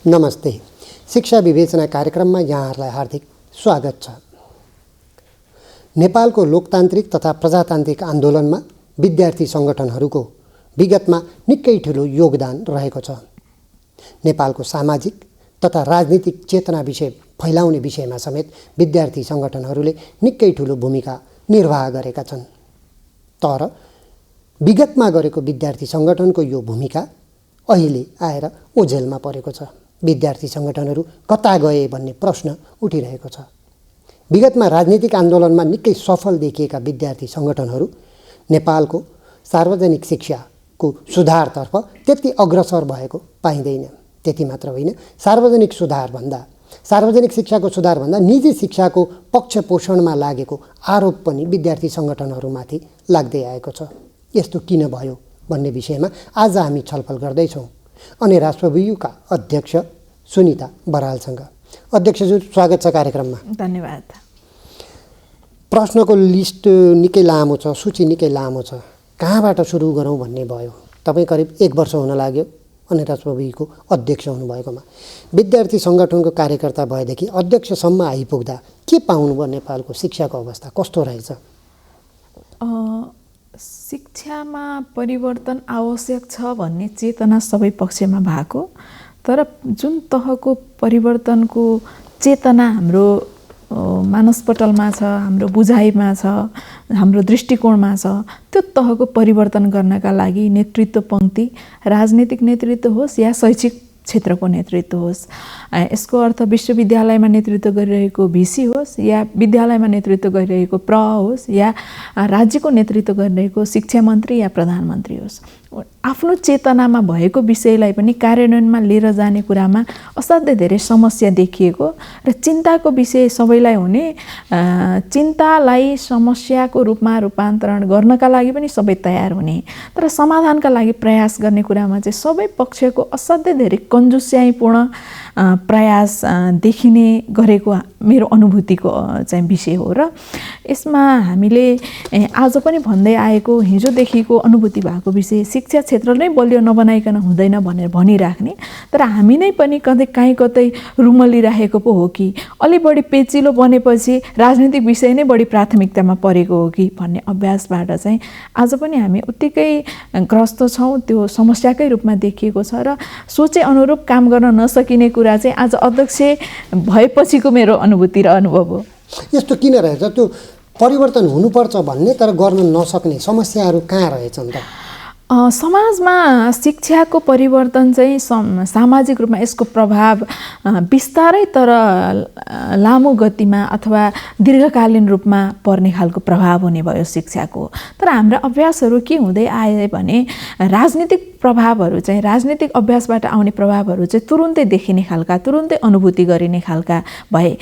नमस्ते। शिक्षा विवेचना कार्यक्रममा यहाँहरूलाई हार्दिक स्वागत छ। नेपालको लोकतान्त्रिक तथा प्रजातान्त्रिक आन्दोलनमा विद्यार्थी सङ्गठनहरूको विगतमा निकै ठुलो योगदान रहेको छ। नेपालको सामाजिक तथा राजनीतिक चेतना विषय फैलाउने विषयमा समेत विद्यार्थी सङ्गठनहरूले निकै ठुलो भूमिका निर्वाह गरेका छन्। तर विगतमा गरेको विद्यार्थी सङ्गठनको यो भूमिका अहिले आएर ओझेलमा परेको छ। विद्यार्थी सङ्गठनहरू कता गए भन्ने प्रश्न उठिरहेको छ। विगतमा राजनीतिक आन्दोलनमा निकै सफल देखिएका विद्यार्थी सङ्गठनहरू नेपालको सार्वजनिक शिक्षाको सुधारतर्फ त्यति अग्रसर भएको पाइँदैन। त्यति मात्र होइन, सार्वजनिक शिक्षाको सुधारभन्दा निजी शिक्षाको पक्ष पोषणमा लागेको आरोप पनि विद्यार्थी सङ्गठनहरूमाथि लाग्दै आएको छ। यस्तो किन भयो भन्ने विषयमा आज हामी छलफल गर्दैछौँ अनि राष्ट्रवियुका अध्यक्ष सुनिता बरालसँग। अध्यक्षज्यू, स्वागत छ कार्यक्रममा। धन्यवाद। प्रश्नको लिस्ट निकै लामो छ, सूची निकै लामो छ। कहाँबाट सुरु गरौँ भन्ने भयो। तपाईँ करिब 1 वर्ष हुन लाग्यो अनि राष्ट्रवियुको अध्यक्ष हुनुभएकोमा। विद्यार्थी सङ्गठनको कार्यकर्ता भएदेखि अध्यक्षसम्म आइपुग्दा के पाउनुभयो? नेपालको शिक्षाको अवस्था कस्तो रहेछ? शिक्षामा परिवर्तन आवश्यक छ भन्ने चेतना सबै पक्षमा भएको, तर जुन तहको परिवर्तनको चेतना हाम्रो मानसपटलमा छ, हाम्रो बुझाइमा छ, हाम्रो दृष्टिकोणमा छ, त्यो तहको परिवर्तन गर्नका लागि नेतृत्व पङ्क्ति राजनीतिक नेतृत्व होस् या शैक्षिक क्षेत्रको नेतृत्व होस्, यसको अर्थ विश्वविद्यालयमा नेतृत्व गरिरहेको भिसी होस् या विद्यालयमा नेतृत्व गरिरहेको होस् या राज्यको नेतृत्व गरिरहेको शिक्षा मन्त्री या प्रधानमन्त्री होस्, आफ्नो चेतनामा भएको विषयलाई पनि कार्यान्वयनमा लिएर जाने कुरामा असाध्यै धेरै समस्या देखिएको र चिन्ताको विषय सबैलाई हुने, चिन्तालाई समस्याको रूपमा रूपान्तरण गर्नका लागि पनि सबै तयार हुने, तर समाधानका लागि प्रयास गर्ने कुरामा चाहिँ सबै पक्षको असाध्यै धेरै कन्जुस्याइपूर्ण प्रयास देखिने गरेको मेरो अनुभूतिको चाहिँ विषय हो। र यसमा हामीले आज पनि भन्दै आएको, हिजोदेखिको अनुभूति भएको विषय शिक्षा क्षेत्र नै बलियो नबनाइकन हुँदैन भनेर भनिराख्ने, तर हामी नै पनि कहीँ कतै रुमलिरहेको पो हो कि अलि बढी पेचिलो बनेपछि राजनीतिक विषय नै बढी प्राथमिकतामा परेको हो कि भन्ने अभ्यासबाट चाहिँ आज पनि हामी उत्तिकै ग्रस्त छौँ। त्यो समस्याकै रूपमा देखिएको छ र सोचे अनुरूप काम गर्न नसकिने कुरा चाहिँ आज अध्यक्ष भएपछिको मेरो अनुभूति र अनुभव हो। यस्तो किन रहेछ? त्यो परिवर्तन हुनुपर्छ भन्ने तर गर्न नसक्ने समस्याहरू कहाँ रहेछन् त? समाजमा शिक्षाको परिवर्तन चाहिँ सामाजिक रूपमा यसको प्रभाव बिस्तारै तर लामो गतिमा अथवा दीर्घकालीन रूपमा पर्ने खालको प्रभाव हुने भयो शिक्षाको। तर हाम्रा अभ्यासहरू के हुँदै आए भने राजनीतिक प्रभावहरू चाहिँ, राजनीतिक अभ्यासबाट आउने प्रभावहरू चाहिँ तुरुन्तै देखिने खालका, तुरुन्तै अनुभूति गरिने खालका भए।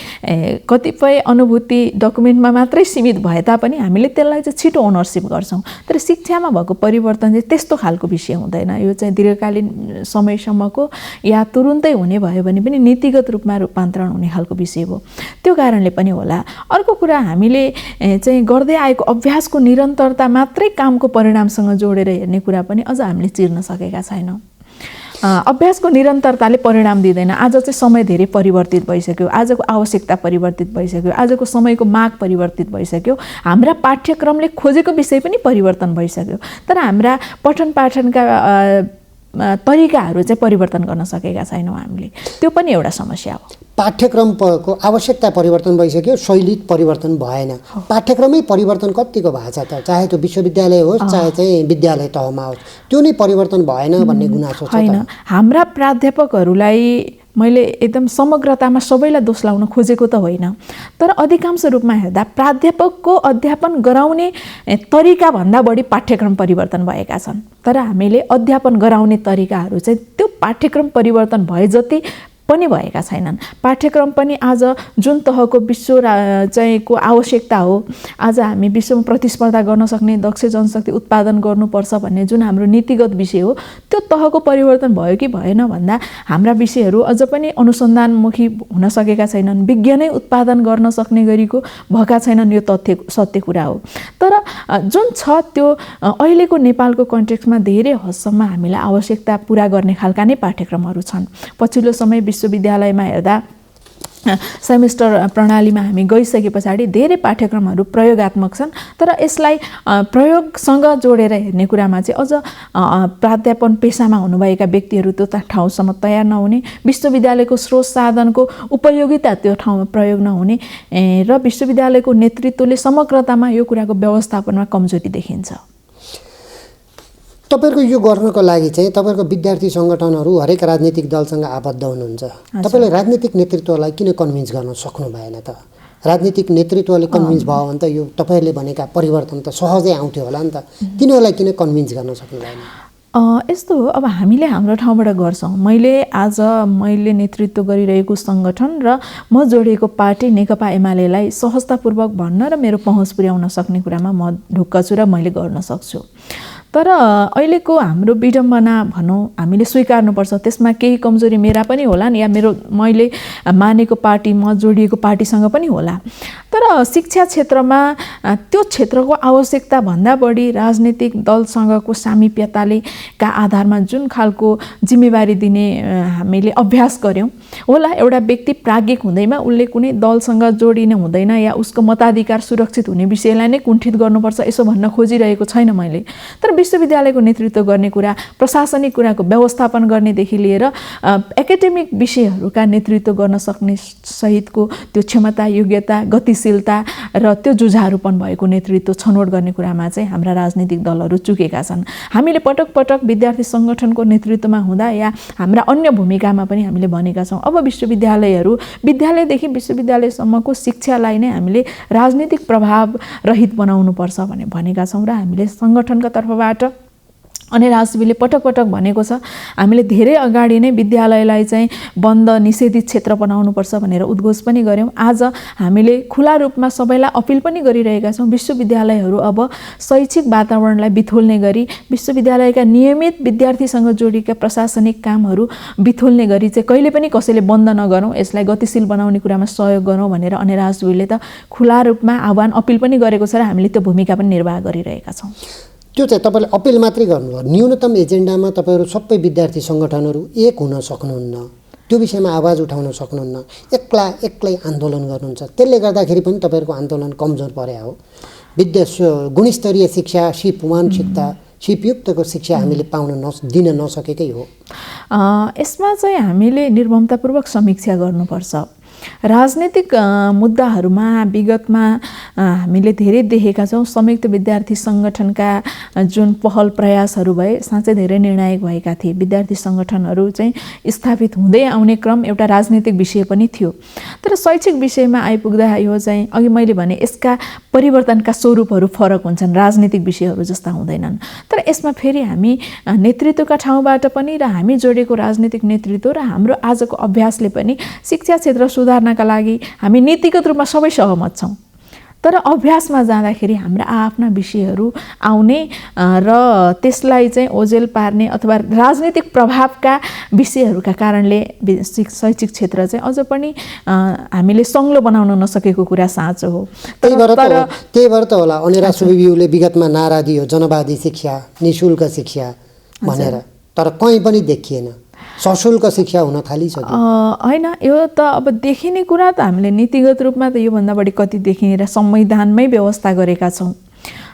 कतिपय अनुभूति डकुमेन्टमा मात्रै सीमित भए तापनि हामीले त्यसलाई चाहिँ छिटो ओनरसिप गर्छौँ, तर शिक्षामा भएको परिवर्तन चाहिँ त्यस्तो खालको विषय हुँदैन। यो चाहिँ दीर्घकालीन समयसम्मको या तुरुन्तै हुने भयो भने पनि नीतिगत रूपमा रूपान्तरण हुने खालको विषय हो। त्यो कारणले पनि होला। अर्को कुरा, हामीले चाहिँ गर्दै आएको अभ्यासको निरन्तरता मात्रै कामको परिणामसँग जोडेर हेर्ने कुरा पनि अझ हामीले चिर्न सकेका छैनौँ। अभ्यासको निरन्तरताले परिणाम दिँदैन। आज चाहिँ समय धेरै परिवर्तित भइसक्यो, आजको आवश्यकता परिवर्तित भइसक्यो, आजको समयको माग परिवर्तित भइसक्यो, हाम्रा पाठ्यक्रमले खोजेको विषय पनि परिवर्तन भइसक्यो, तर हाम्रा पठन पाठनका तरिकाहरू चाहिँ परिवर्तन गर्न सकेका छैनौँ हामीले। त्यो पनि एउटा समस्या हो। पाठ्यक्रमको आवश्यकता परिवर्तन भइसक्यो, शैली परिवर्तन भएन। पाठ्यक्रमै परिवर्तन कतिको भएको छ त? चाहे त्यो विश्वविद्यालय होस् चाहे चाहिँ विद्यालय तहमा होस्, त्यो नै परिवर्तन भएन भन्ने गुनासो छ। होइन, हाम्रा प्राध्यापकहरूलाई मैले एकदम समग्रतामा सबैलाई दोष लाउन खोजेको त होइन, तर अधिकांश रूपमा हेर्दा प्राध्यापकको अध्यापन गराउने तरिकाभन्दा बढी पाठ्यक्रम परिवर्तन भएका छन्। तर हामीले अध्यापन गराउने तरिकाहरू चाहिँ त्यो पाठ्यक्रम परिवर्तन भए जति पनि भएका छैनन्। पाठ्यक्रम पनि आज जुन तहको विश्व चाहिँ को आवश्यकता हो, आज हामी विश्वमा प्रतिस्पर्धा गर्न सक्ने दक्ष जनशक्ति उत्पादन गर्नुपर्छ भन्ने जुन हाम्रो नीतिगत विषय हो, त्यो तहको परिवर्तन भयो कि भएन भन्दा हाम्रा विषयहरू अझ पनि अनुसन्धानमुखी हुन सकेका छैनन्, विज्ञानै उत्पादन गर्न सक्ने गरीको भएका छैनन्। यो तथ्य सत्य कुरा हो। तर जुन छ त्यो अहिलेको नेपालको कन्टेक्स्टमा धेरै हदसम्म हामीलाई आवश्यकता पुरा गर्ने खालका नै पाठ्यक्रमहरू छन्। पछिल्लो समय विश्वविद्यालयमा हेर्दा सेमेस्टर प्रणालीमा हामी गइसके पछाडि धेरै पाठ्यक्रमहरू प्रयोगात्मक छन्, तर यसलाई प्रयोगसँग जोडेर हेर्ने कुरामा चाहिँ अझ प्राध्यापन पेसामा हुनुभएका व्यक्तिहरू त्यो ठाउँसम्म तयार नहुने, विश्वविद्यालयको स्रोत साधनको उपयोगिता त्यो ठाउँमा प्रयोग नहुने र विश्वविद्यालयको नेतृत्वले समग्रतामा यो कुराको व्यवस्थापनमा कमजोरी देखिन्छ। तपाईहरुको यो गर्नको लागि चाहिँ तपाईहरुको विद्यार्थी संगठनहरू हरेक राजनीतिक दलसँग आबद्ध हुनुहुन्छ। तपाईले राजनीतिक नेतृत्वलाई किन कन्भिन्स गर्न सक्नु भएन त? राजनीतिक नेतृत्वले कन्भिन्स भयो भने त यो तपाईहरुले भनेका परिवर्तन त सहजै आउँथ्यो होला नि त। तिनीहरूलाई किन कन्भिन्स गर्न सक्नु भएन? यस्तो हो, अब हामीले हाम्रो ठाउँबाट गर्छौँ। मैले नेतृत्व गरिरहेको सङ्गठन र म जोडिएको पार्टी नेकपा एमालेलाई सहजतापूर्वक भन्न र मेरो पहुँच पुर्याउन सक्ने कुरामा म ढुक्क छु र मैले गर्न सक्छु। तर अहिलेको हाम्रो विडम्बना भनौँ, हामीले स्वीकार्नुपर्छ, त्यसमा केही कमजोरी मेरा पनि होला या मैले मानेको पार्टी, म जोडिएको पार्टीसँग पनि होला। तर शिक्षा क्षेत्रमा त्यो क्षेत्रको आवश्यकता भन्दा बढी राजनीतिक दलसँगको सामिप्यताले का आधारमा जुन खालको जिम्मेवारी दिने हामीले अभ्यास गऱ्यौँ होला, एउटा व्यक्ति प्राज्ञिक हुँदैमा उसले कुनै दलसँग जोडिन हुँदैन या उसको मताधिकार सुरक्षित हुने विषयलाई नै कुण्ठित गर्नुपर्छ यसो भन्न खोजिरहेको छैन मैले। तर विश्वविद्यालयको नेतृत्व गर्ने कुरा, प्रशासनिक कुराको व्यवस्थापन गर्नेदेखि लिएर एकाडेमिक विषयहरूका नेतृत्व गर्न सक्ने सहितको त्यो क्षमता, योग्यता, गतिशीलता र त्यो जुझारुपन भएको नेतृत्व छनौट गर्ने कुरामा चाहिँ हाम्रा राजनीतिक दलहरू चुकेका छन्। हामीले पटक पटक विद्यार्थी सङ्गठनको नेतृत्वमा हुँदा या हाम्रा अन्य भूमिकामा पनि हामीले भनेका छौँ, अब विश्वविद्यालयहरू विद्यालयदेखि विश्वविद्यालयसम्मको शिक्षालाई नै हामीले राजनीतिक प्रभाव रहित बनाउनुपर्छ भनेका छौँ र हामीले सङ्गठनका तर्फबाट अनि राजवीले पटक पटक भनेको छ, हामीले धेरै अगाडि नै विद्यालयलाई चाहिँ बन्द निषेधित क्षेत्र बनाउनुपर्छ भनेर उद्घोष पनि गऱ्यौँ। आज हामीले खुला रूपमा सबैलाई अपिल पनि गरिरहेका छौँ, विश्वविद्यालयहरू अब शैक्षिक वातावरणलाई बिथोल्ने गरी विश्वविद्यालयका नियमित विद्यार्थीसँग जोडिएका प्रशासनिक कामहरू बिथोल्ने गरी चाहिँ कहिले पनि कसैले बन्द नगरौँ, यसलाई गतिशील बनाउने कुरामा सहयोग गरौँ भनेर अनि राजवीले त खुला रूपमा आह्वान अपिल पनि गरेको छ र हामीले त्यो भूमिका पनि निर्वाह गरिरहेका छौँ। त्यो चाहिँ तपाईँले अपिल मात्रै गर्नुभयो, न्यूनतम एजेन्डामा तपाईँहरू सबै विद्यार्थी सङ्गठनहरू एक हुन सक्नुहुन्न, त्यो विषयमा आवाज उठाउन सक्नुहुन्न, एक्लै आन्दोलन गर्नुहुन्छ। त्यसले गर्दाखेरि पनि तपाईँहरूको आन्दोलन कमजोर परे हो। गुणस्तरीय शिक्षा, सिप मानसिकता, सिपयुक्तको शिक्षा हामीले दिन नसकेकै हो। यसमा चाहिँ हामीले निर्ममतापूर्वक समीक्षा गर्नुपर्छ। राजनीतिक मुद्दाहरूमा विगतमा हामीले धेरै देखेका छौँ। संयुक्त विद्यार्थी सङ्गठनका जुन पहल प्रयासहरू भए साँच्चै धेरै निर्णायक भएका थिए। विद्यार्थी सङ्गठनहरू चाहिँ स्थापित हुँदै आउने क्रम एउटा राजनीतिक विषय पनि थियो। तर शैक्षिक विषयमा आइपुग्दा यो चाहिँ अघि मैले भने यसका परिवर्तनका स्वरूपहरू फरक हुन्छन्, राजनीतिक विषयहरू जस्ता हुँदैनन्। तर यसमा फेरि हामी नेतृत्वका ठाउँबाट पनि र हामी जोडेको राजनीतिक नेतृत्व र हाम्रो आजको अभ्यासले पनि शिक्षा क्षेत्र सुधार्नका लागि हामी नीतिगत रूपमा सबै सहमत छौँ। तर अभ्यासमा जाँदाखेरि हाम्रा आफ्ना विषयहरू आउने र त्यसलाई चाहिँ ओझेल पार्ने अथवा राजनीतिक प्रभावका विषयहरूका कारणले शैक्षिक क्षेत्र चाहिँ अझ पनि हामीले सङ्लो बनाउन नसकेको कुरा साँचो हो। त्यही भएर त होला अनिरा सुब्बाज्यूले विगतमा नारा दियो जनवादी शिक्षा, निःशुल्क शिक्षा भनेर, तर कहीँ पनि देखिएन। सशुल्क शिक्षा हुन थालिसक्यो होइन। यो त अब देखिने कुरा त हामीले नीतिगत रूपमा त योभन्दा बढी कति देखिने र संवैधानमै व्यवस्था गरेका छौँ।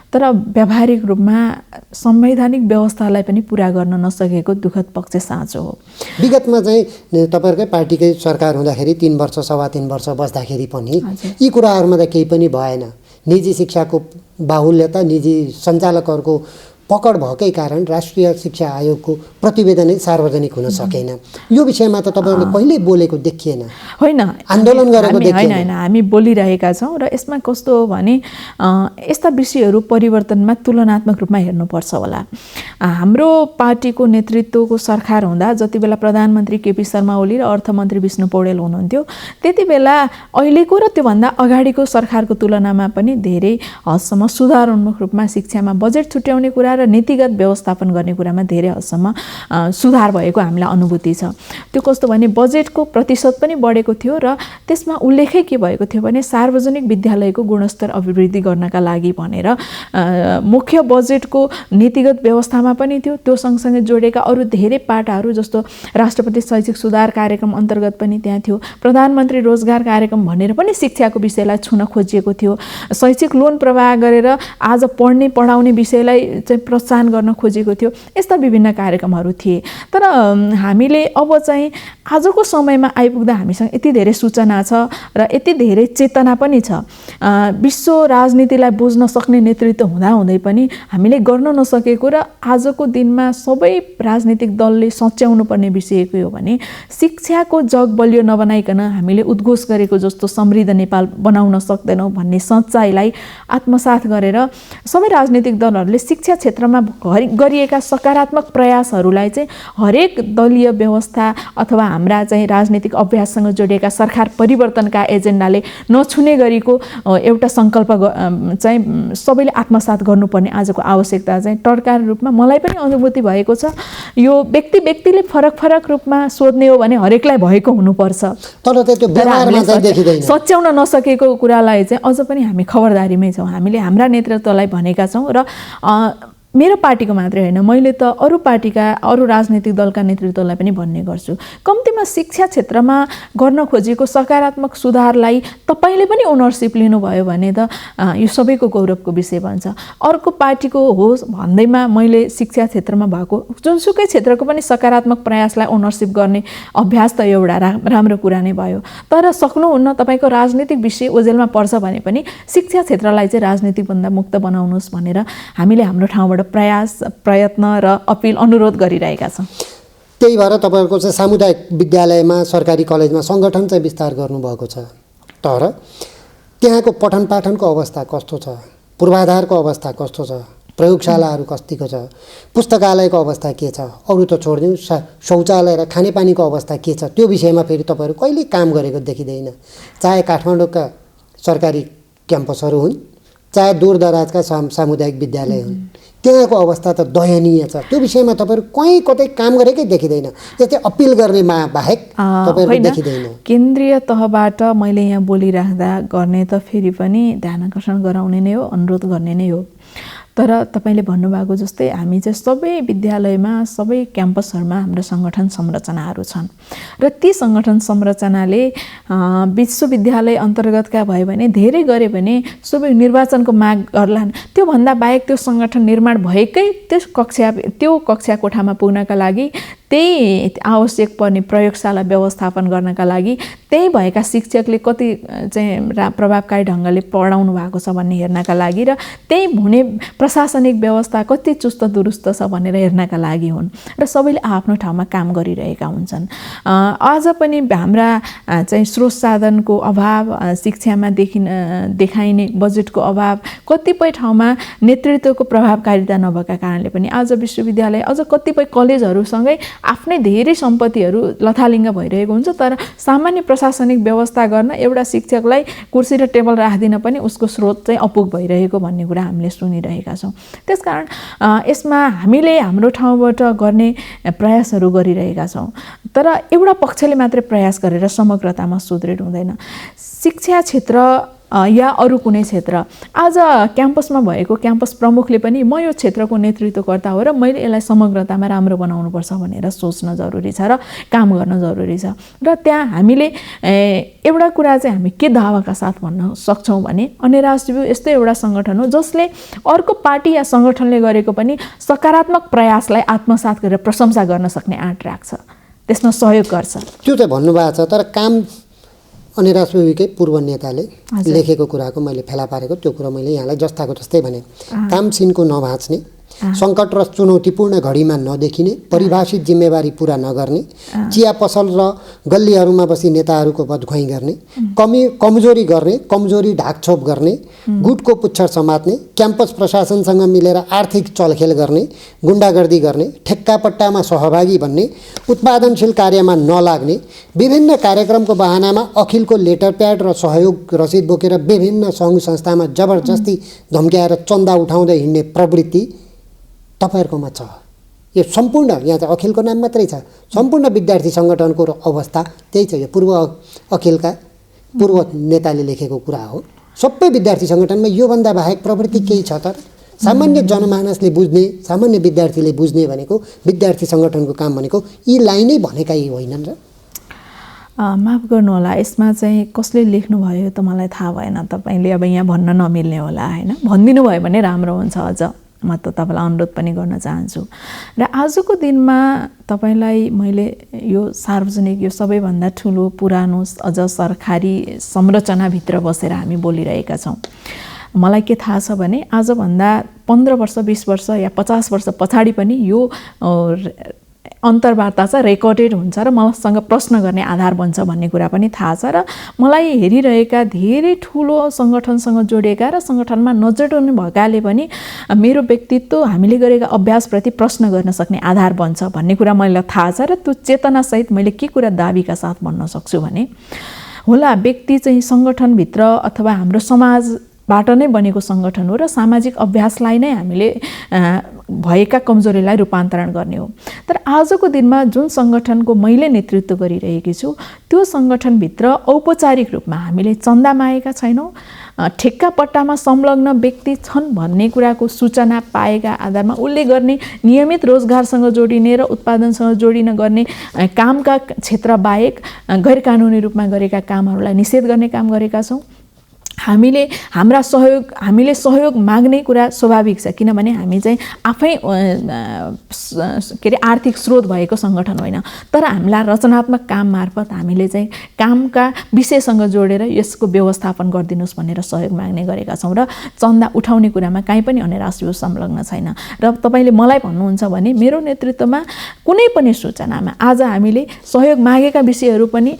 तर व्यावहारिक रूपमा संवैधानिक व्यवस्थालाई पनि पुरा गर्न नसकेको दुःखद पक्ष साँचो हो। विगतमा चाहिँ तपाईँहरूकै पार्टीकै सरकार हुँदाखेरि 3 वर्ष, 3.5 वर्ष बस्दाखेरि पनि यी कुराहरूमा त केही पनि भएन। निजी शिक्षाको बाहुल्यता, निजी सञ्चालकहरूको पकड भएकै कारण राष्ट्रिय शिक्षा आयोगको प्रतिवेदनै सार्वजनिक हुन सकेन। यो विषयमा त तपाईँहरूले कहिल्यै बोलेको देखिएन, होइन आन्दोलन गरेको देखिएन। होइन, हामी बोलिरहेका छौँ र यसमा कस्तो हो भने यस्ता विषयहरू परिवर्तनमा तुलनात्मक रूपमा हेर्नुपर्छ होला। हाम्रो पार्टीको नेतृत्वको सरकार हुँदा जति बेला प्रधानमन्त्री केपी शर्मा ओली र अर्थमन्त्री विष्णु पौडेल हुनुहुन्थ्यो, त्यति बेला अहिलेको र त्योभन्दा अगाडिको सरकारको तुलनामा पनि धेरै हदसम्म सुधारोन्मुख रूपमा शिक्षामा बजेट छुट्याउने कुरा र नीतिगत व्यवस्थापन गर्ने कुरामा धेरै हदसम्म सुधार भएको हामीलाई अनुभूति छ। त्यो कस्तो भने बजेटको प्रतिशत पनि बढेको थियो र त्यसमा उल्लेखै के भएको थियो भने सार्वजनिक विद्यालयको गुणस्तर अभिवृद्धि गर्नका लागि भनेर मुख्य बजेटको नीतिगत व्यवस्थामा पनि थियो। त्यो सँगसँगै जोडेका अरू धेरै पाटाहरू जस्तो राष्ट्रपति शैक्षिक सुधार कार्यक्रम अन्तर्गत पनि त्यहाँ थियो। प्रधानमन्त्री रोजगार कार्यक्रम भनेर पनि शिक्षाको विषयलाई छुन खोजिएको थियो। शैक्षिक लोन प्रवाह गरेर आज पढ्ने पढाउने विषयलाई चाहिँ प्रोत्साहन गर्न खोजेको थियो। यस्ता विभिन्न कार्यक्रमहरू थिए। तर हामीले अब चाहिँ आजको समयमा आइपुग्दा हामीसँग यति धेरै सूचना छ र यति धेरै चेतना पनि छ। विश्व राजनीतिलाई बुझ्न सक्ने नेतृत्व हुँदाहुँदै पनि हामीले गर्न नसकेको र आजको दिनमा सबै राजनीतिक दलले सच्याउनु पर्ने विषय के हो भने शिक्षाको जग बलियो नबनाइकन हामीले उद्घोष गरेको जस्तो समृद्ध नेपाल बनाउन सक्दैनौँ भन्ने सच्चाइलाई आत्मसात गरेर सबै राजनीतिक दलहरूले शिक्षा क्षेत्रमा गरिएका सकारात्मक प्रयासहरूलाई चाहिँ हरेक दलीय व्यवस्था अथवा हाम्रा चाहिँ राजनीतिक अभ्याससँग जोडिएका सरकार परिवर्तनका एजेन्डाले नछुने गरीको एउटा सङ्कल्प चाहिँ सबैले आत्मसात गर्नुपर्ने आजको आवश्यकता चाहिँ टड्का रूपमा मलाई पनि अनुभूति भएको छ। यो व्यक्तिले फरक फरक रूपमा सोध्ने हो भने हरेकलाई भएको हुनुपर्छ, तर त्यो व्यवहारमा चाहिँ देखिदैन। सच्याउन नसकेको कुरालाई चाहिँ अझ पनि हामी खबरदारीमै छौँ। हामीले हाम्रा नेतृत्वलाई भनेका छौँ र मेरो पार्टीको मात्रै होइन, मैले त अरू पार्टीका अरू राजनीतिक दलका नेतृत्वलाई पनि भन्ने गर्छु, कम्तीमा शिक्षा क्षेत्रमा गर्न खोजेको सकारात्मक सुधारलाई तपाईँले पनि ओनरसिप लिनुभयो भने त यो सबैको गौरवको विषय बन्छ। अर्को पार्टीको होस् भन्दैमा मैले शिक्षा क्षेत्रमा भएको जुनसुकै क्षेत्रको पनि सकारात्मक प्रयासलाई ओनरसिप गर्ने अभ्यास त एउटा राम्रो कुरा नै भयो। तर सक्नुहुन्न, तपाईँको राजनीतिक विषय ओझेलमा पर्छ भने पनि शिक्षा क्षेत्रलाई चाहिँ राजनीतिकभन्दा मुक्त बनाउनुहोस् भनेर हामीले हाम्रो ठाउँबाट प्रयत्न र अपिल अनुरोध गरिरहेका छौँ। त्यही भएर तपाईँहरूको चाहिँ सामुदायिक विद्यालयमा सरकारी कलेजमा सङ्गठन चाहिँ विस्तार गर्नुभएको छ। तर त्यहाँको पठन पाठनको अवस्था कस्तो छ, पूर्वाधारको अवस्था कस्तो छ, प्रयोगशालाहरू कतिको छ, पुस्तकालयको अवस्था के छ, अरू त छोडिदिउँ, शौचालय र खानेपानीको अवस्था के छ, त्यो विषयमा फेरि तपाईँहरू कहिले काम गरेको देखिँदैन। चाहे काठमाडौँका सरकारी क्याम्पसहरू हुन्, चाहे दूरदराजका सामुदायिक विद्यालय हुन्, त्यहाँको अवस्था त दयनीय छ। त्यो विषयमा तपाईँहरू कहीँ कतै काम गरेकै देखिँदैन। त्यस्तै अपिल गर्ने बाहेक तपाईँहरू देखिँदैन। केन्द्रीय तहबाट मैले यहाँ बोलिराख्दा गर्ने त फेरि पनि ध्यान आकर्षण गराउने नै हो, अनुरोध गर्ने नै हो। तर तपाईँले भन्नुभएको जस्तै हामी चाहिँ सबै विद्यालयमा सबै क्याम्पसहरूमा हाम्रो सङ्गठन संरचनाहरू छन् र ती सङ्गठन संरचनाले विश्वविद्यालय अन्तर्गतका भयो भने धेरै गऱ्यो भने सबै निर्वाचनको माग गर्लान्। त्योभन्दा बाहेक त्यो सङ्गठन निर्माण भएकै त्यो कक्षा कोठामा पुग्नका लागि त्यही आवश्यक पर्ने प्रयोगशाला व्यवस्थापन गर्नका लागि त्यही भएका शिक्षकले कति चाहिँ प्रभावकारी ढङ्गले पढाउनु भएको छ भन्ने हेर्नका लागि र त्यही हुने प्रशासनिक व्यवस्था कति चुस्त दुरुस्त छ भनेर हेर्नका लागि हुन् र सबैले आफ्नो ठाउँमा काम गरिरहेका हुन्छन्। आज पनि हाम्रा चाहिँ स्रोत साधनको अभाव, शिक्षामा देखाइने बजेटको अभाव, कतिपय ठाउँमा नेतृत्वको प्रभावकारिता नभएका कारणले पनि आज विश्वविद्यालय अझ कतिपय कलेजहरूसँगै आफ्नै धेरै सम्पत्तिहरू लथालिङ्ग भइरहेको हुन्छ। तर सामान्य प्रशासनिक व्यवस्था गर्न एउटा शिक्षकलाई कुर्सी र टेबल राख्दिन पनि उसको स्रोत चाहिँ अपुग भइरहेको भन्ने कुरा हामीले सुनिरहेका छौँ। त्यसकारण यसमा हामीले हाम्रो ठाउँबाट गर्ने प्रयासहरू गरिरहेका छौँ। तर एउटा पक्षले मात्रै प्रयास गरेर समग्रतामा सुदृढ हुँदैन। शिक्षा क्षेत्र या अरू कुनै क्षेत्र, आज क्याम्पसमा भएको क्याम्पस प्रमुखले पनि म यो क्षेत्रको नेतृत्वकर्ता हो र मैले यसलाई समग्रतामा राम्रो बनाउनुपर्छ भनेर सोच्न जरुरी छ र काम गर्न जरुरी छ। र त्यहाँ हामीले एउटा कुरा चाहिँ हामी के दावाका साथ भन्न सक्छौँ भने अन्यराष्ट्रिय यस्तै एउटा सङ्गठन हो जसले अर्को पार्टी या सङ्गठनले गरेको पनि सकारात्मक प्रयासलाई आत्मसात गरेर प्रशंसा गर्न सक्ने आँट राख्छ, त्यसमा सहयोग गर्छ। त्यो चाहिँ भन्नुभएको छ। तर काम अन्यराष्ट्रियकै पूर्व नेताले लेखेको कुराको मैले फेला पारेको त्यो कुरा मैले यहाँलाई जस्ताको जस्तै भने, काम सिनको नभाँच्ने, सङ्कट र चुनौतीपूर्ण घडीमा नदेखिने, परिभाषित जिम्मेवारी पुरा नगर्ने, चिया पसल र गल्लीहरूमा बसी नेताहरूको बदखुवाइ गर्ने, कमजोरी गर्ने, कमजोरी ढाकछोप गर्ने, गुटको पुच्छर समात्ने, क्याम्पस प्रशासनसँग मिलेर आर्थिक चलखेल गर्ने, गुण्डागर्दी गर्ने, ठेक्कापट्टामा सहभागी बन्ने, उत्पादनशील कार्यमा नलाग्ने, विभिन्न कार्यक्रमको बहानामा अखिलको लेटर प्याड र सहयोग रसिद बोकेर विभिन्न सङ्घ संस्थामा जबरजस्ती धम्क्याएर चन्दा उठाउँदै हिँड्ने प्रवृत्ति तपाईँहरूकोमा छ? यो सम्पूर्ण यहाँ चाहिँ अखिलको नाम मात्रै छ, सम्पूर्ण विद्यार्थी सङ्गठनको अवस्था त्यही छ। यो पूर्व अखिलका पूर्व नेताले लेखेको कुरा हो। सबै विद्यार्थी सङ्गठनमा योभन्दा बाहेक प्रवृत्ति केही छ त? सामान्य जनमानसले बुझ्ने, सामान्य विद्यार्थीले बुझ्ने भनेको विद्यार्थी सङ्गठनको काम भनेको यी लाइनै भनेका यी होइनन् र? माफ गर्नुहोला, यसमा चाहिँ कसले लेख्नुभयो त मलाई थाहा भएन। तपाईँले अब यहाँ भन्न नमिल्ने होला होइन, भनिदिनु भयो भने राम्रो हुन्छ। अझ म त तपाईँलाई अनुरोध पनि गर्न चाहन्छु। र आजको दिनमा तपाईँलाई मैले यो सार्वजनिक, यो सबैभन्दा ठुलो पुरानो अझ सरकारी संरचनाभित्र बसेर हामी बोलिरहेका छौँ। मलाई के थाहा छ भने आजभन्दा 15 वर्ष 20 वर्ष या 50 वर्ष पछाडि पनि यो अन्तर्वार्ता चाहिँ रेकर्डेड हुन्छ र मसँग प्रश्न गर्ने आधार बन्छ भन्ने कुरा पनि थाहा छ। र मलाई हेरिरहेका धेरै ठुलो सङ्गठनसँग जोडिएका र सङ्गठनमा नजोडिनु भएकाले पनि मेरो व्यक्तित्व, हामीले गरेका अभ्यासप्रति प्रश्न गर्न सक्ने आधार बन्छ भन्ने कुरा मलाई थाहा छ। र त्यो चेतनासहित मैले के कुरा दाबीका साथ भन्न सक्छु भने होला, व्यक्ति चाहिँ सङ्गठनभित्र अथवा हाम्रो समाजबाट नै बनेको सङ्गठन हो र सामाजिक अभ्यासलाई नै हामीले भएका कमजोरीलाई रूपान्तरण गर्ने हो। तर आजको दिनमा जुन सङ्गठनको मैले नेतृत्व गरिरहेकी छु त्यो सङ्गठनभित्र औपचारिक रूपमा हामीले चन्दा मागेका छैनौँ, ठेक्का पट्टामा संलग्न व्यक्ति छन् भन्ने कुराको सूचना पाएका आधारमा उसले गर्ने नियमित रोजगारसँग जोडिने र उत्पादनसँग जोडिन गर्ने कामका क्षेत्र बाहेक गैर कानुनी रूपमा गरेका कामहरूलाई निषेध गर्ने काम गरेका छौँ। हामीले सहयोग माग्ने कुरा स्वाभाविक छ, किनभने हामी चाहिँ आफै के अरे आर्थिक स्रोत भएको सङ्गठन होइन। तर हामीलाई रचनात्मक काम मार्फत हामीले चाहिँ कामका विषयसँग जोडेर यसको व्यवस्थापन गरिदिनुहोस् भनेर सहयोग माग्ने गरेका छौँ। र चन्दा उठाउने कुरामा काहीँ पनि अनिराश्य संलग्न छैन। र तपाईँले मलाई भन्नुहुन्छ भने मेरो नेतृत्वमा कुनै पनि सूचनामा आज हामीले सहयोग मागेका विषयहरू पनि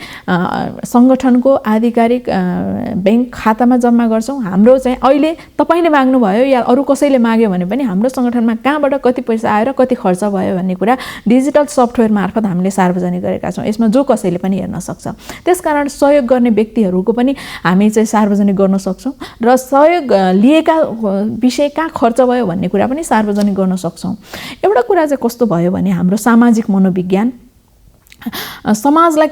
सङ्गठनको आधिकारिक ब्याङ्क खातामा जम्मा गर्छौँ। हाम्रो चाहिँ अहिले तपाईँले माग्नुभयो या अरू कसैले माग्यो भने पनि हाम्रो सङ्गठनमा कहाँबाट कति पैसा आयो र कति खर्च भयो भन्ने कुरा डिजिटल सफ्टवेयर मार्फत हामीले सार्वजनिक गरेका छौँ। यसमा जो कसैले पनि हेर्न सक्छ। त्यसकारण सहयोग गर्ने व्यक्तिहरूको पनि हामी चाहिँ सार्वजनिक गर्न सक्छौँ र सहयोग लिएका विषय कहाँ खर्च भयो भन्ने कुरा पनि सार्वजनिक गर्न सक्छौँ। एउटा कुरा चाहिँ कस्तो भयो भने हाम्रो सामाजिक मनोविज्ञान, समाजलाई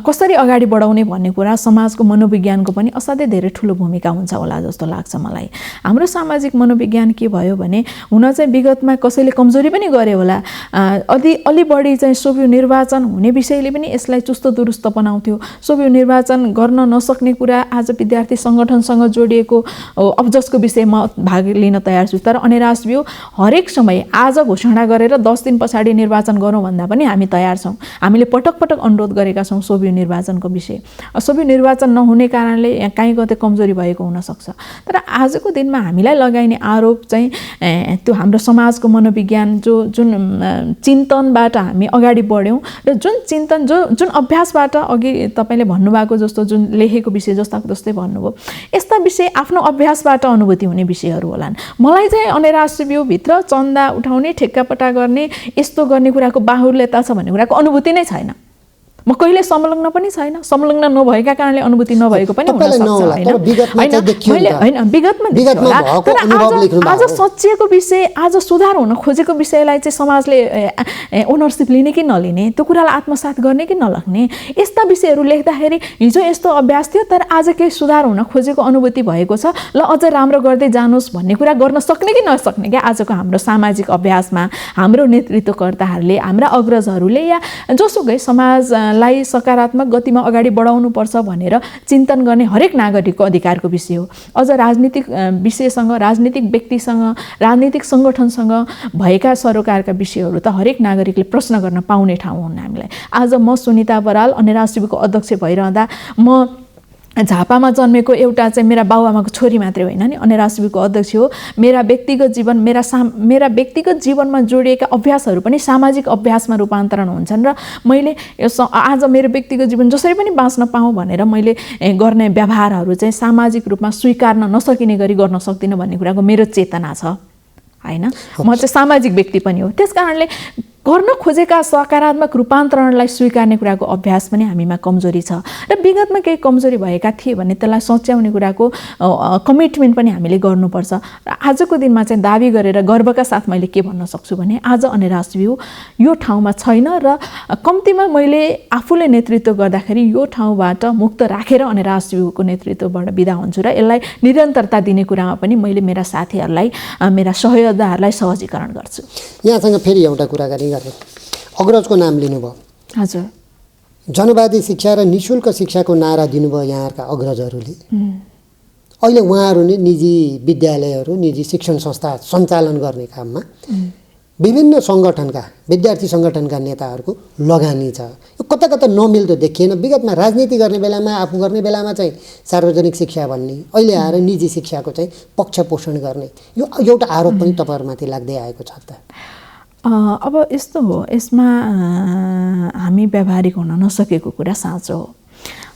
कसरी अगाडि बढाउने भन्ने कुरा समाजको मनोविज्ञानको पनि असाध्यै धेरै ठुलो भूमिका हुन्छ होला जस्तो लाग्छ मलाई। हाम्रो सामाजिक मनोविज्ञान के भयो भने हुन चाहिँ विगतमा कसैले कमजोरी पनि गरे होला, अलि बढी चाहिँ सोभि निर्वाचन हुने विषयले पनि यसलाई चुस्त दुरुस्त बनाउँथ्यो। सोभि निर्वाचन गर्न नसक्ने कुरा आज विद्यार्थी सङ्गठनसँग जोडिएको अब्जसको विषयमा भाग लिन तयार छु। तर अनिराश्य हरेक समय आज घोषणा गरेर 10 दिन पछाडि निर्वाचन गरौँ भन्दा पनि हामी तयार छौँ। हामीले पटक पटक अनुरोध गरेका छौँ सोभि निर्वाचनको विषय। सोभि निर्वाचन नहुने कारणले यहाँ काहीँ कतै कमजोरी भएको हुनसक्छ। तर आजको दिनमा हामीलाई लगाइने आरोप चाहिँ त्यो हाम्रो समाजको मनोविज्ञान जुन चिन्तनबाट हामी अगाडि बढ्यौँ र जुन चिन्तन जुन अभ्यासबाट अघि तपाईँले भन्नुभएको जस्तो जुन लेखेको विषय जस्तै भन्नुभयो, यस्ता विषय आफ्नो अभ्यासबाट अनुभूति हुने विषयहरू होलान्। मलाई चाहिँ अनिराश्यभित्र चन्दा उठाउने, ठेक्कापट्टा गर्ने, यस्तो गर्ने कुराको बाहुल्यता छ भन्ने कुराको अनुभूति नै छैन। म कहिले संलग्न पनि छैन। संलग्न नभएका कारणले अनुभूति नभएको पनि हुन सक्छ होइन, विगतमा तर आज सच्याएको विषय, आज सुधार हुन खोजेको विषयलाई चाहिँ समाजले ओनरसिप लिने कि नलिने, त्यो कुरालाई आत्मसात गर्ने कि नलग्ने, यस्ता विषयहरू लेख्दाखेरि हिजो यस्तो अभ्यास थियो तर आज केही सुधार हुन खोजेको अनुभूति भएको छ, ल अझ राम्रो गर्दै जानुहोस् भन्ने कुरा गर्न सक्ने कि नसक्ने क्या आजको हाम्रो सामाजिक अभ्यासमा हाम्रो नेतृत्वकर्ताहरूले, हाम्रा अग्रजहरूले या जोसुकै समाज लाई सकारात्मक गतिमा अगाडि बढाउनु पर्छ भनेर चिन्तन गर्ने हरेक नागरिकको अधिकारको विषय हो। अझ राजनीतिक विषयसँग, राजनीतिक व्यक्तिसँग, राजनीतिक सङ्गठनसँग भएका सरोकारका विषयहरू त हरेक नागरिकले प्रश्न गर्न पाउने ठाउँ हुन् हामीलाई। आज म सुनिता बराल अनिराश्यको अध्यक्ष भइरहँदा म झापामा जन्मेको एउटा चाहिँ मेरा बाबुआमाको छोरी मात्रै होइन नि, अनिराश्यको अध्यक्ष हो। मेरा व्यक्तिगत जीवन, मेरा व्यक्तिगत जीवनमा जोडिएका अभ्यासहरू पनि सामाजिक अभ्यासमा रूपान्तरण हुन्छन् र मैले आज मेरो व्यक्तिगत जीवन जसरी पनि बाँच्न पाऊँ भनेर मैले गर्ने व्यवहारहरू चाहिँ सामाजिक रूपमा स्वीकार्न नसकिने गरी गर्न सक्दिनँ भन्ने कुराको मेरो चेतना छ होइन। म चाहिँ सामाजिक व्यक्ति पनि हो। त्यस कारणले गर्न खोजेका सकारात्मक रूपान्तरणलाई स्वीकार्ने कुराको अभ्यास पनि हामीमा कमजोरी छ र विगतमा केही कमजोरी भएका थिए भने त्यसलाई सच्याउने कुराको कमिटमेन्ट पनि हामीले गर्नुपर्छ। र आजको दिनमा चाहिँ दाबी गरेर गर्वका साथ मैले के भन्न सक्छु भने आज अनेराज भ्यू यो ठाउँमा छैन र कम्तीमा मैले आफूले नेतृत्व गर्दाखेरि यो ठाउँबाट मुक्त राखेर अनेराज भ्यूको नेतृत्वबाट बिदा हुन्छु र यसलाई निरन्तरता दिने कुरामा पनि मैले मेरा साथीहरूलाई मेरा सहयोद्धाहरूलाई सहजीकरण गर्छु। यहाँसँग फेरि एउटा कुराकानी गरे अग्रजको नाम लिनुभयो। हजुर, जनवादी शिक्षा र निशुल्क शिक्षाको नारा दिनुभयो यहाँहरूका अग्रजहरूले। अहिले उहाँहरू नै निजी विद्यालयहरू निजी शिक्षण संस्था सञ्चालन गर्ने काममा विभिन्न सङ्गठनका विद्यार्थी सङ्गठनका नेताहरूको लगानी छ। यो कता कता नमिल्दो देखिएन। विगतमा राजनीति गर्ने बेलामा आफू गर्ने बेलामा चाहिँ सार्वजनिक शिक्षा भन्ने, अहिले आएर निजी शिक्षाको चाहिँ पक्ष पोषण गर्ने यो एउटा आरोप पनि तपाईँहरूमाथि लाग्दै आएको छ त। अब यस्तो हो, यसमा हामी व्यावहारिक हुन नसकेको कुरा साँचो हो।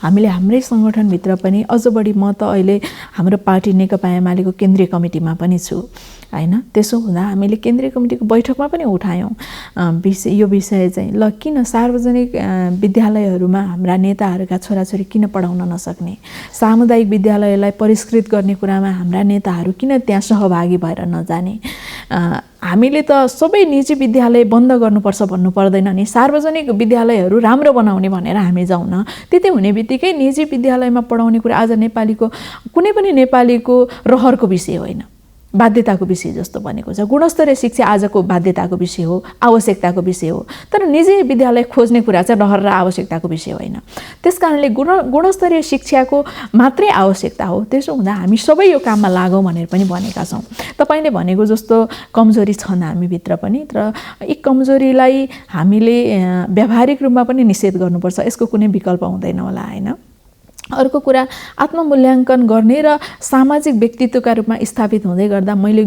हामीले हाम्रै सङ्गठनभित्र पनि अझ बढी म त अहिले हाम्रो पार्टी नेकपा एमालेको केन्द्रीय कमिटीमा पनि छु हैन। त्यसो हुँदा हामीले केन्द्रीय कमिटीको बैठकमा पनि उठायौँ यो विषय चाहिँ ल किन सार्वजनिक विद्यालयहरूमा हाम्रा नेताहरूका छोराछोरी किन पढाउन नसक्ने, सामुदायिक विद्यालयलाई परिष्कृत गर्ने कुरामा हाम्रा नेताहरू किन त्यहाँ सहभागी भएर नजाने। हामीले त सबै निजी विद्यालय बन्द गर्नुपर्छ भन्नु पर्दैन नि, सार्वजनिक विद्यालयहरू राम्रो बनाउने भनेर हामी जाउँ न। त्यति हुने बित्तिकै निजी विद्यालयमा पढाउने कुरा आज नेपालीको कुनै पनि नेपालीको रहरको विषय होइन, बाध्यताको विषय जस्तो बनेको छ। गुणस्तरीय शिक्षा आजको बाध्यताको विषय हो, आवश्यकताको विषय हो, तर निजी विद्यालय खोज्ने कुरा चाहिँ रहर र आवश्यकताको विषय होइन। त्यसकारणले गुणस्तरीय शिक्षाको मात्रै आवश्यकता हो। त्यसो हुँदा हामी सबै यो काममा लागौँ भनेर पनि भनेका छौँ। तपाईँले भनेको जस्तो कमजोरी छन् हामीभित्र पनि, तर यी कमजोरीलाई हामीले व्यावहारिक रूपमा पनि निषेध गर्नुपर्छ। यसको कुनै विकल्प हुँदैन होला हैन। अर्को कुरा, आत्ममूल्याङ्कन गर्ने र सामाजिक व्यक्तित्वका रूपमा स्थापित हुँदै गर्दा मैले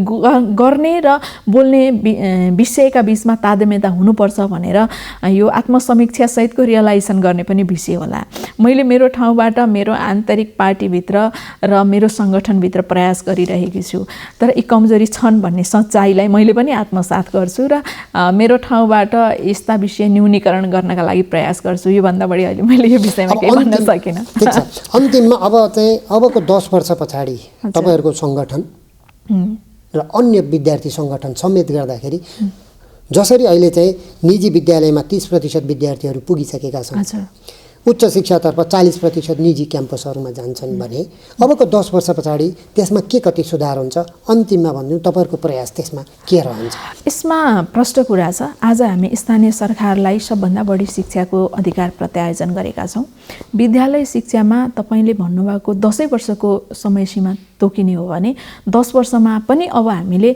गर्ने र बोल्ने विषयका बिचमा तादम्यता हुनुपर्छ भनेर यो आत्मसमीक्षा सहितको रियलाइजेसन गर्ने पनि विषय होला। मैले मेरो ठाउँबाट मेरो आन्तरिक पार्टीभित्र र मेरो सङ्गठनभित्र प्रयास गरिरहेकी छु, तर यी कमजोरी छन् भन्ने सच्चाइलाई मैले पनि आत्मसात गर्छु र मेरो ठाउँबाट यस्ता विषय न्यूनीकरण गर्नका लागि प्रयास गर्छु। योभन्दा बढी अहिले मैले यो विषयमा केही भन्न सकिनँ। अन्तिममा अब चाहिँ अबको 10 वर्ष पछाडि तपाईँहरूको सङ्गठन र अन्य विद्यार्थी सङ्गठन समेत गर्दाखेरि जसरी अहिले चाहिँ निजी विद्यालयमा 30% विद्यार्थीहरू पुगिसकेका छन्, उच्च शिक्षातर्फ 40% निजी क्याम्पसहरूमा जान्छन् भने अबको 10 वर्ष पछाडि त्यसमा के कति सुधार हुन्छ, अन्तिममा भन्नु तपाईँहरूको प्रयास त्यसमा के रहन्छ? यसमा प्रष्ट कुरा छ। आज हामी स्थानीय सरकारलाई सबभन्दा बढी शिक्षाको अधिकार प्रत्यायोजन गरेका छौँ। विद्यालय शिक्षामा तपाईँले भन्नुभएको 10 वर्षको समयसीमा तोकिने हो भने 10 वर्षमा पनि अब हामीले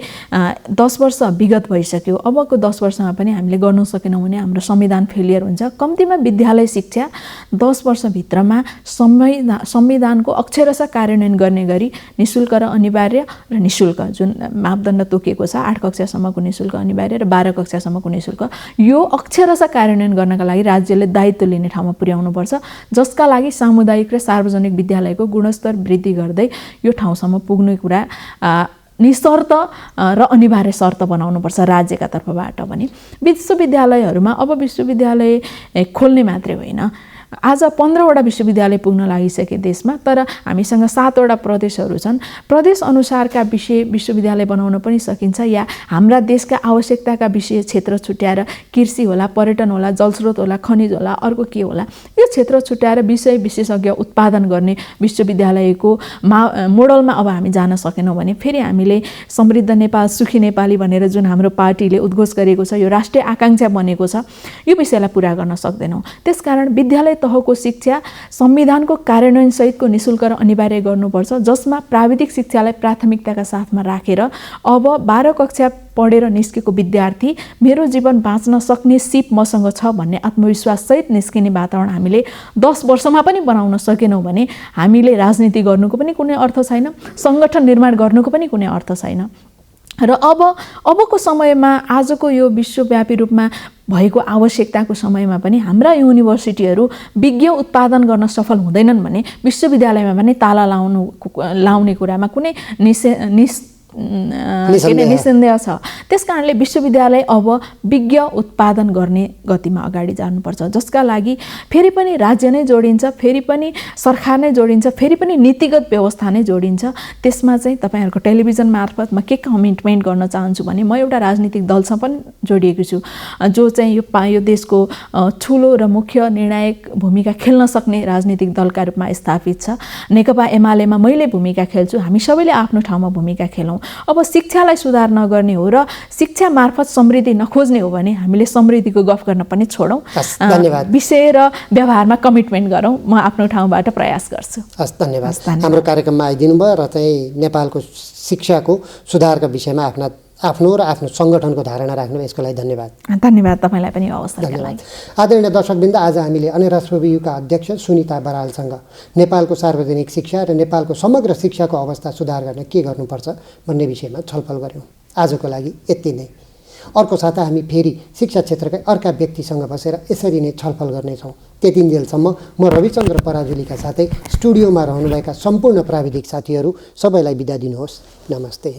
10 वर्ष विगत भइसक्यो, अबको 10 वर्षमा पनि हामीले गर्न सकेनौँ भने हाम्रो संविधान फेलियर हुन्छ। कम्तीमा विद्यालय शिक्षा 10 वर्षभित्रमा संविधानको अक्षरशः कार्यान्वयन गर्ने गरी निःशुल्क र अनिवार्य र निःशुल्क जुन मापदण्ड तोकिएको छ, 8 कक्षासम्मको निःशुल्क अनिवार्य र 12 कक्षासम्मको निःशुल्क, यो अक्षरशः कार्यान्वयन गर्नका लागि राज्यले दायित्व लिने ठाउँमा पुर्याउनुपर्छ, जसका लागि सामुदायिक र सार्वजनिक विद्यालयको गुणस्तर वृद्धि गर्दै यो ठाउँसम्म पुग्ने कुरा निशर्त र अनिवार्य शर्त बनाउनुपर्छ राज्यका तर्फबाट पनि। विश्वविद्यालयहरूमा अब विश्वविद्यालय खोल्ने मात्रै होइन, आज 15वटा विश्वविद्यालय पुग्न लागिसके देशमा, तर हामीसँग 7वटा प्रदेशहरू छन्। प्रदेश अनुसारका विश्वविद्यालय बनाउन पनि सकिन्छ, या हाम्रा देशका आवश्यकताका विषय क्षेत्र छुट्याएर कृषि होला, पर्यटन होला, जलस्रोत होला, खनिज होला, अर्को के होला, यो क्षेत्र छुट्याएर विषय विशेषज्ञ उत्पादन गर्ने विश्वविद्यालयको मोडलमा अब हामी जान सकेनौँ भने फेरि हामीले समृद्ध नेपाल सुखी नेपाली भनेर जुन हाम्रो पार्टीले उद्घोष गरेको छ, यो राष्ट्रिय आकाङ्क्षा बनेको छ, यो विषयलाई पुरा गर्न सक्दैनौँ। त्यसकारण विद्यालय तहको शिक्षा संविधानको कार्यान्वयन सहितको निःशुल्क र अनिवार्य गर्नुपर्छ, जसमा प्राविधिक शिक्षालाई प्राथमिकताका साथमा राखेर अब 12 कक्षा पढेर निस्केको विद्यार्थी मेरो जीवन बाँच्न सक्ने सिप मसँग छ भन्ने आत्मविश्वास सहित निस्किने वातावरण हामीले 10 वर्षमा पनि बनाउन सकेनौँ भने हामीले राजनीति गर्नुको पनि कुनै अर्थ छैन, सङ्गठन निर्माण गर्नुको पनि कुनै अर्थ छैन। र अबको समयमा आजको यो विश्वव्यापी रूपमा भएको आवश्यकताको समयमा पनि हाम्रा युनिभर्सिटीहरू विज्ञ उत्पादन गर्न सफल हुँदैनन् भने विश्वविद्यालयमा पनि ताला लाउने कुरामा कुनै निसन्देह छ। त्यस कारणले विश्वविद्यालय अब विज्ञ उत्पादन गर्ने गतिमा अगाडि जानुपर्छ, जसका लागि फेरि पनि राज्य नै जोडिन्छ, फेरि पनि सरकार नै जोडिन्छ, फेरि पनि नीतिगत व्यवस्था नै जोडिन्छ। त्यसमा चाहिँ तपाईँहरूको टेलिभिजन मार्फत म के कमिटमेन्ट गर्न चाहन्छु भने म एउटा राजनीतिक दलसँग पनि जोडिएको छु, जो चाहिँ यो देशको ठुलो र मुख्य निर्णायक भूमिका खेल्न सक्ने राजनीतिक दलका रूपमा स्थापित छ। नेकपा एमालेमा मैले भूमिका खेल्छु, हामी सबैले आफ्नो ठाउँमा भूमिका खेलौँ। अब शिक्षालाई सुधार नगर्ने हो र शिक्षा मार्फत समृद्धि नखोज्ने हो भने हामीले समृद्धिको गफ गर्न पनि छोडौँ, विषय र व्यवहारमा कमिटमेन्ट गरौँ। म आफ्नो ठाउँबाट प्रयास गर्छु। हस्, धन्यवाद। हाम्रो कार्यक्रममा आइदिनु भयो र चाहिँ नेपालको शिक्षाको सुधारका विषयमा आफ्नो र आफ्नो सङ्गठनको धारणा राख्नु, यसको लागि धन्यवाद। धन्यवाद तपाईँलाई पनि अवसरका लागि। आदरणीय दर्शकवृन्द, आज हामीले अनेराश्रवियुका अध्यक्ष सुनिता बरालसँग नेपालको सार्वजनिक शिक्षा र नेपालको समग्र शिक्षाको अवस्था सुधार गर्न के गर्नुपर्छ भन्ने विषयमा छलफल गऱ्यौँ। आजको लागि यति नै। अर्को साता हामी फेरि शिक्षा क्षेत्रका अर्का व्यक्तिसँग बसेर यसरी नै छलफल गर्नेछौँ। त्यतिन्जेलसम्म म रविचन्द्र पराजुलीका साथै स्टुडियोमा रहनुभएका सम्पूर्ण प्राविधिक साथीहरू सबैलाई बिदा दिनुहोस्। नमस्ते।